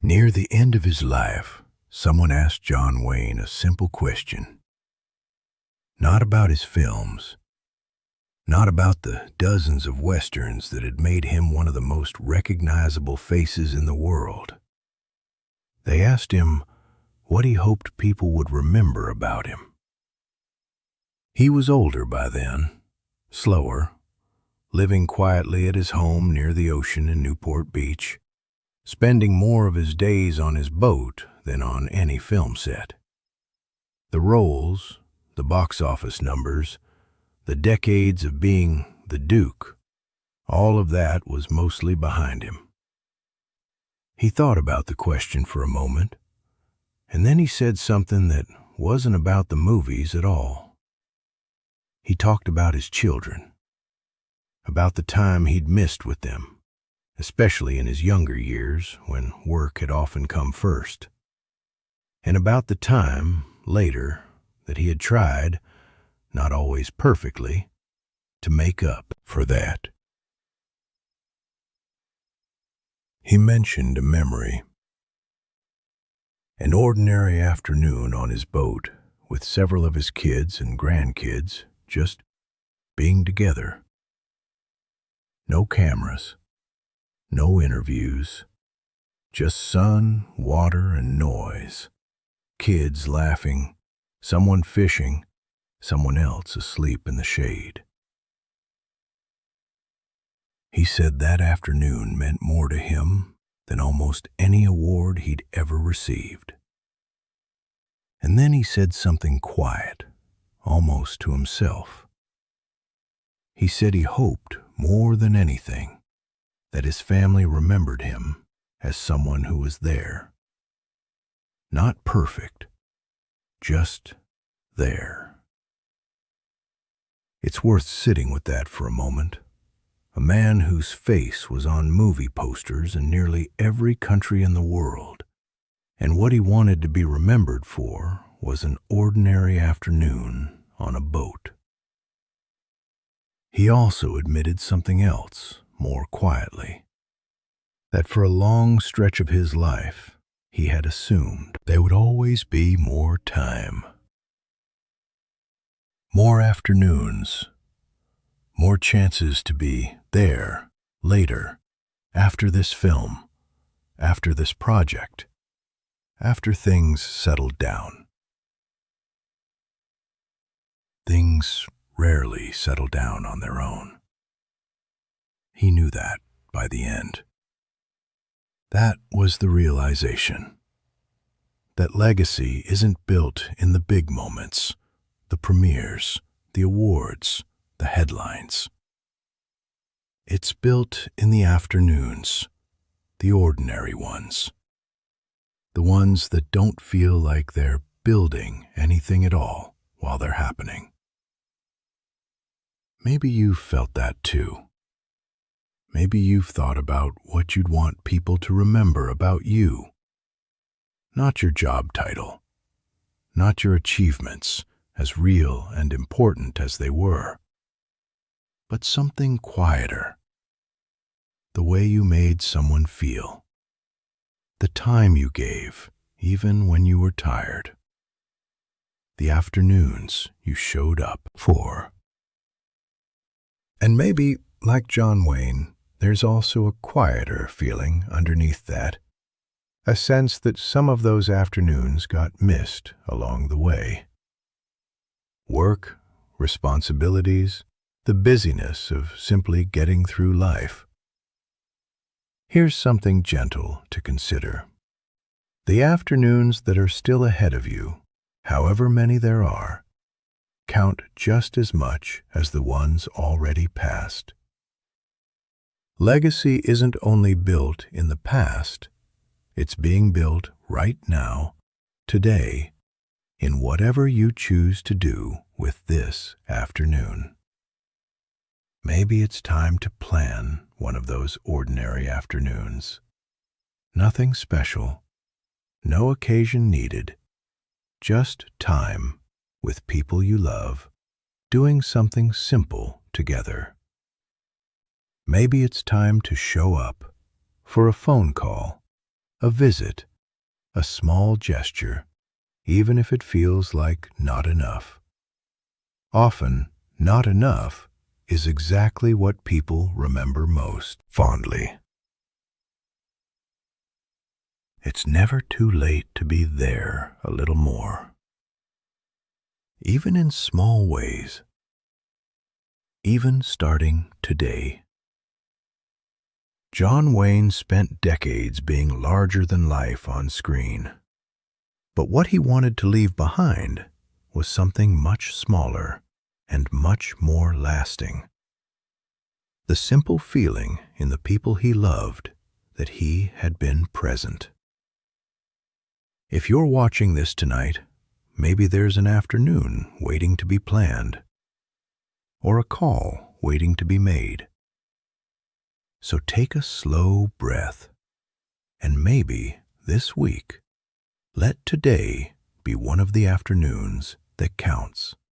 Near the end of his life, someone asked John Wayne a simple question. Not about his films, not about the dozens of westerns that had made him one of the most recognizable faces in the world. They asked him what he hoped people would remember about him. He was older by then, slower, living quietly at his home near the ocean in Newport Beach, spending more of his days on his boat than on any film set. The roles, the box office numbers, the decades of being the Duke, all of that was mostly behind him. He thought about the question for a moment, and then he said something that wasn't about the movies at all. He talked about his children, about the time he'd missed with them, especially in his younger years when work had often come first, and about the time, later, that he had tried, not always perfectly, to make up for that. He mentioned a memory. An ordinary afternoon on his boat with several of his kids and grandkids just being together. No cameras, no interviews, just sun, water, and noise. Kids laughing, someone fishing, someone else asleep in the shade. He said that afternoon meant more to him than almost any award he'd ever received. And then he said something quiet, almost to himself. He said he hoped more than anything that his family remembered him as someone who was there. Not perfect, just there. It's worth sitting with that for a moment. A man whose face was on movie posters in nearly every country in the world, and what he wanted to be remembered for was an ordinary afternoon on a boat. He also admitted something else, more quietly, that for a long stretch of his life, he had assumed there would always be more time. More afternoons, more chances to be there later, after this film, after this project, after things settled down. Things rarely settle down on their own. He knew that by the end. That was the realization. That legacy isn't built in the big moments, the premieres, the awards, the headlines. It's built in the afternoons, the ordinary ones. The ones that don't feel like they're building anything at all while they're happening. Maybe you've felt that too. Maybe you've thought about what you'd want people to remember about you. Not your job title, not your achievements, as real and important as they were, but something quieter. The way you made someone feel. The time you gave, even when you were tired. The afternoons you showed up for. And maybe, like John Wayne, there's also a quieter feeling underneath that. A sense that some of those afternoons got missed along the way. Work, responsibilities, the busyness of simply getting through life. Here's something gentle to consider. The afternoons that are still ahead of you, however many there are, count just as much as the ones already past. Legacy isn't only built in the past, it's being built right now, today, in whatever you choose to do with this afternoon. Maybe it's time to plan one of those ordinary afternoons. Nothing special, no occasion needed, just time with people you love, doing something simple together. Maybe it's time to show up for a phone call, a visit, a small gesture, even if it feels like not enough. Often, not enough is exactly what people remember most fondly. It's never too late to be there a little more, even in small ways, even starting today. John Wayne spent decades being larger than life on screen. But what he wanted to leave behind was something much smaller and much more lasting. The simple feeling in the people he loved that he had been present. If you're watching this tonight, maybe there's an afternoon waiting to be planned, or a call waiting to be made. So take a slow breath, and maybe this week, let today be one of the afternoons that counts.